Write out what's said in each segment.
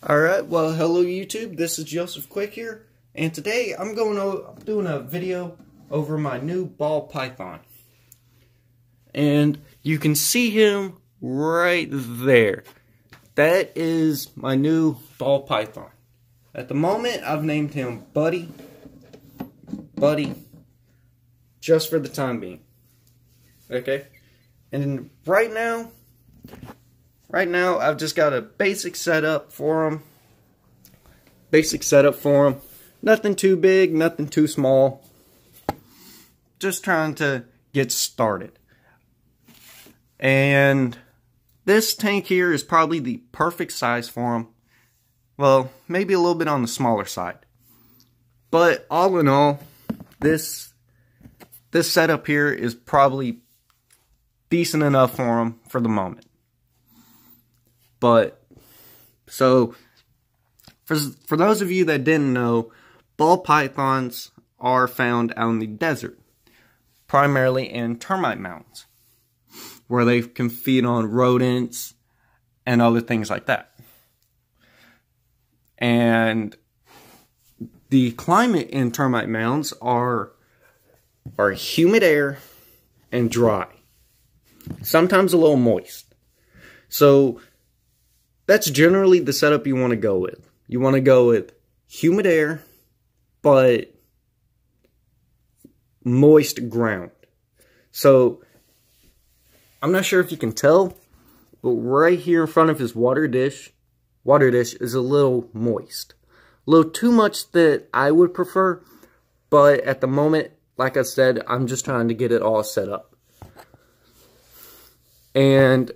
Alright, well, hello YouTube, this is Joseph Quick here, and today I'm doing a video over my new ball python. And you can see him right there. That is my new ball python. At the moment, I've named him Buddy, just for the time being. Okay? And right now, I've just got a basic setup for him. Nothing too big, nothing too small. Just trying to get started. And this tank here is probably the perfect size for him. Well, maybe a little bit on the smaller side. But all in all, this setup here is probably decent enough for him for the moment. But, so, for those of you that didn't know, ball pythons are found out in the desert, primarily in termite mounds, where they can feed on rodents and other things like that. And the climate in termite mounds are humid air and dry, sometimes a little moist. So that's generally the setup you want to go with. You want to go with humid air, but moist ground. So, I'm not sure if you can tell, but right here in front of his water dish is a little moist. A little too much that I would prefer, but at the moment, like I said, I'm just trying to get it all set up. And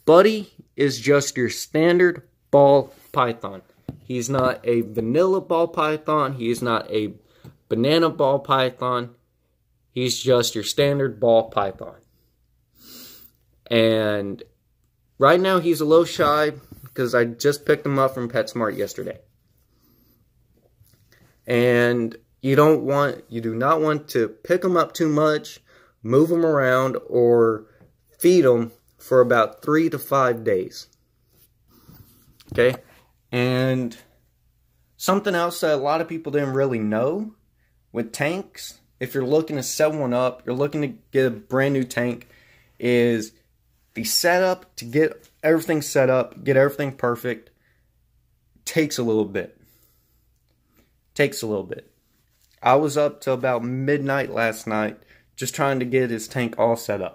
Buddy is just your standard ball python. He's not a vanilla ball python. He is not a banana ball python. He's just your standard ball python. And right now he's a little shy because I just picked him up from PetSmart yesterday. And you do not want to pick him up too much, move him around, or feed him for about 3 to 5 days. Okay? And something else that a lot of people didn't really know with tanks, if you're looking to set one up, you're looking to get a brand new tank, is the setup to get everything set up, get everything perfect, takes a little bit. I was up till about midnight last night just trying to get his tank all set up.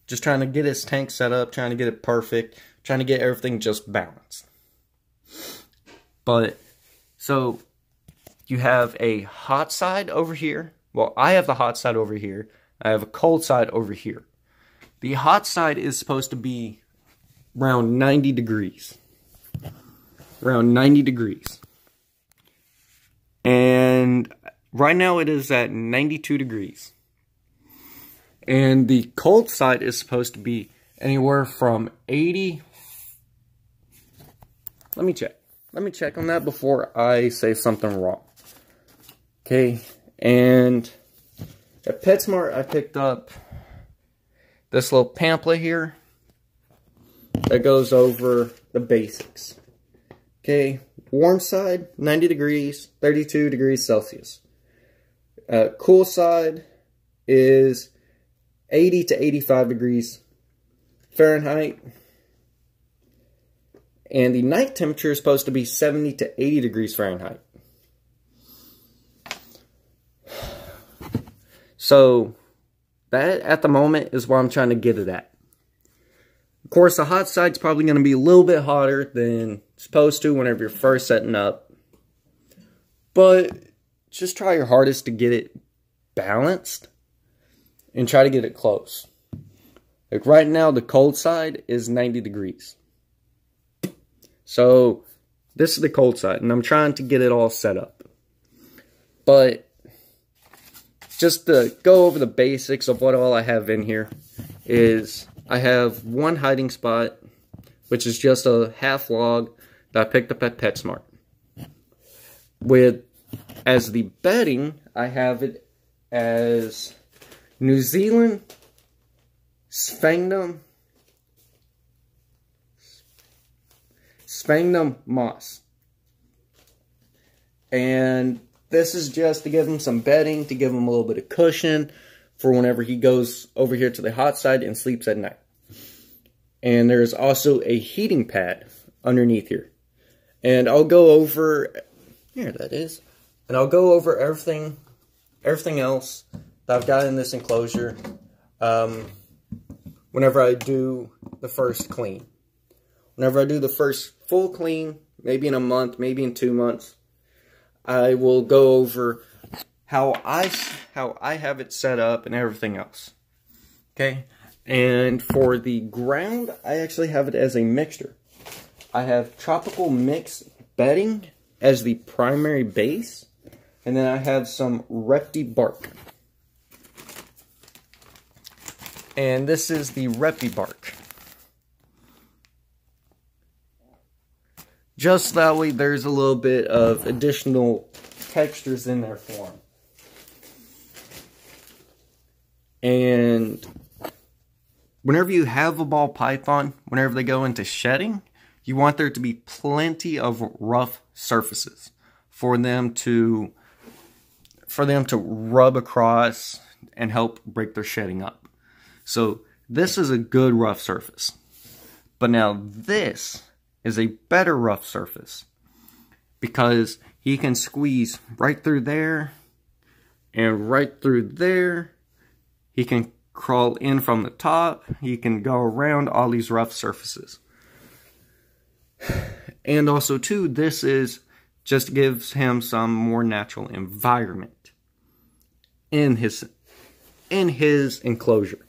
Just trying to get his tank set up, trying to get it perfect, trying to get everything just balanced. But, so, you have a hot side over here. Well, I have the hot side over here. I have a cold side over here. The hot side is supposed to be around 90 degrees. Around 90 degrees. And right now it is at 92 degrees. And the cold side is supposed to be anywhere from 80. Let me check on that before I say something wrong. Okay, and at PetSmart I picked up this little pamphlet here that goes over the basics. Okay, warm side, 90 degrees, 32 degrees Celsius. Cool side is 80 to 85 degrees Fahrenheit. And the night temperature is supposed to be 70 to 80 degrees Fahrenheit. So, that at the moment is where I'm trying to get it at. Of course, the hot side's probably going to be a little bit hotter than it's supposed to whenever you're first setting up. But just try your hardest to get it balanced and try to get it close. Like right now, the cold side is 90 degrees. So, this is the cold side, and I'm trying to get it all set up. But, just to go over the basics of what all I have in here, is I have one hiding spot, which is just a half log that I picked up at PetSmart. As the bedding, I have it as New Zealand Sphagnum sphagnum moss. And this is just to give him some bedding, to give him a little bit of cushion for whenever he goes over here to the hot side and sleeps at night. And there's also a heating pad underneath here. And I'll go over, here that is. And I'll go over everything else that I've got in this enclosure whenever I do the first clean. Whenever I do the first full clean, maybe in a month, maybe in 2 months, I will go over how I have it set up and everything else. Okay? And for the ground, I actually have it as a mixture. I have tropical mix bedding as the primary base, and then I have some Repti bark. And this is the Repti bark. Just that way there's a little bit of additional textures in there for him. And whenever you have a ball python, whenever they go into shedding, you want there to be plenty of rough surfaces for them to rub across and help break their shedding up. So this is a good rough surface. But now this is a better rough surface because he can squeeze right through there and right through there. He can crawl in from the top. He can go around all these rough surfaces. And also too, this is just gives him some more natural environment in his enclosure.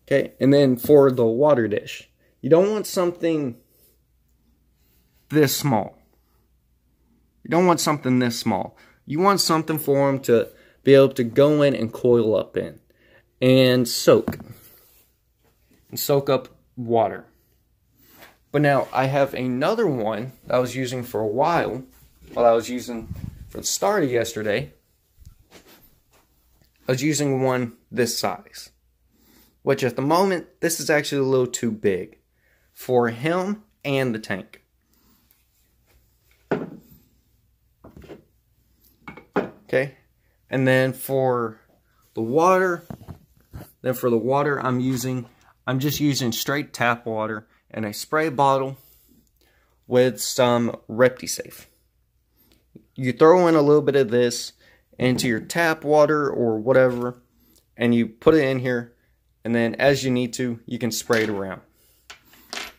Okay, and then for the water dish, you don't want something this small. You don't want something this small. You want something for him to be able to go in and coil up in and soak up water. But now I have another one that I was using for a while I was using for the start of yesterday. I was using one this size, which at the moment, this is actually a little too big for him and the tank. Okay, and then for the water, I'm just using straight tap water and a spray bottle with some ReptiSafe. You throw in a little bit of this into your tap water or whatever, and you put it in here, and then as you need to, you can spray it around.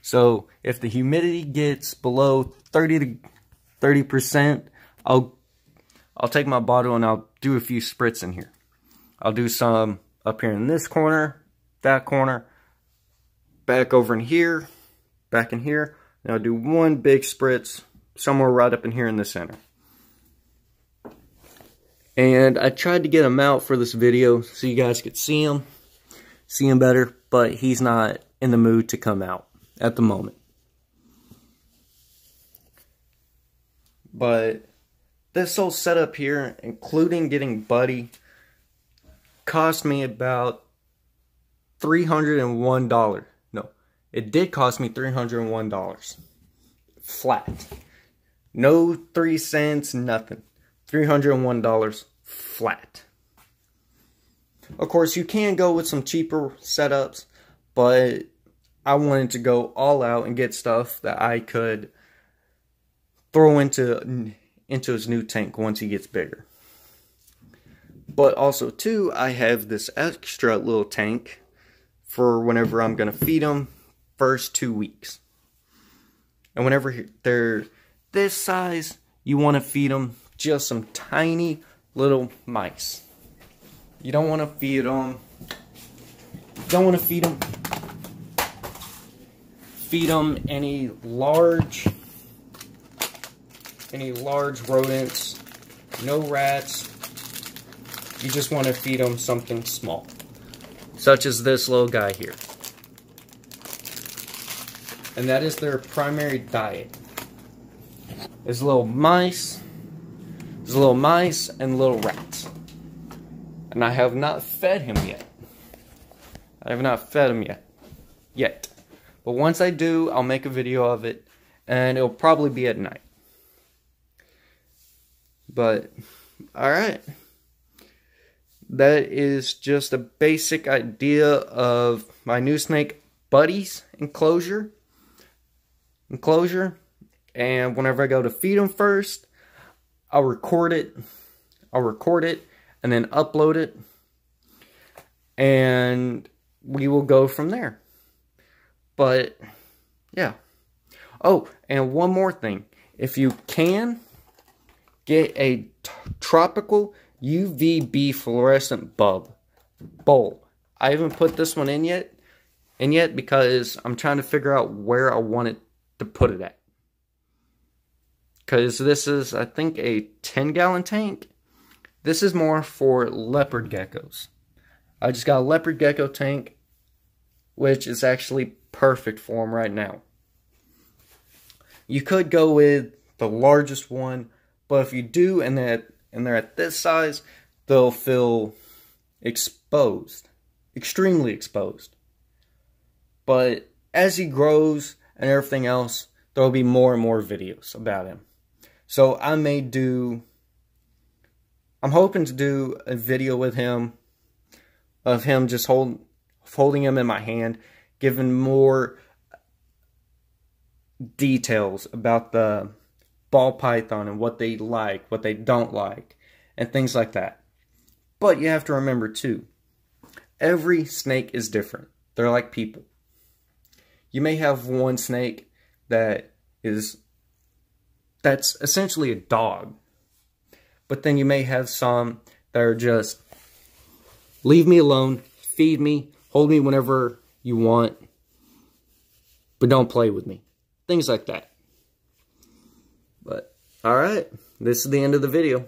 So if the humidity gets below 30%, I'll take my bottle and I'll do a few spritz in here. I'll do some up here in this corner, that corner, back over in here, back in here, and I'll do one big spritz somewhere right up in here in the center. And I tried to get him out for this video so you guys could see him better, but he's not in the mood to come out at the moment. But this whole setup here, including getting Buddy, cost me about $301. No, it did cost me $301. Flat. No 3 cents, nothing. $301 flat. Of course, you can go with some cheaper setups, but I wanted to go all out and get stuff that I could throw into his new tank once he gets bigger. But also, too, I have this extra little tank for whenever I'm going to feed them first 2 weeks. And whenever they're this size, you want to feed them just some tiny little mice. You don't want to feed them. Feed them any large rodents. No rats. You just want to feed them something small, such as this little guy here. And that is their primary diet. Is little mice. There's little mice and little rats. And I have not fed him yet. But once I do, I'll make a video of it, and it'll probably be at night. But, alright. That is just a basic idea of my new snake buddy's enclosure. And whenever I go to feed them first, I'll record it. And then upload it. And we will go from there. But, yeah. Oh, and one more thing. If you can, get a tropical UVB fluorescent bulb. I haven't put this one in yet because I'm trying to figure out where I want it to put it at. Because this is, I think, a 10-gallon tank. This is more for leopard geckos. I just got a leopard gecko tank, which is actually perfect for them right now. You could go with the largest one, but if you do and they're at this size, they'll feel exposed, extremely exposed. But as he grows and everything else, there will be more and more videos about him. So I'm hoping to do a video with him, of him just holding him in my hand, giving more details about the ball python and what they like, what they don't like, and things like that. But you have to remember too, every snake is different. They're like people. You may have one snake that's essentially a dog. But then you may have some that are just, leave me alone, feed me, hold me whenever you want, but don't play with me. Things like that. But, alright, this is the end of the video.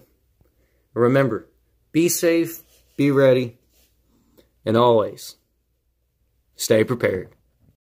Remember, be safe, be ready, and always stay prepared.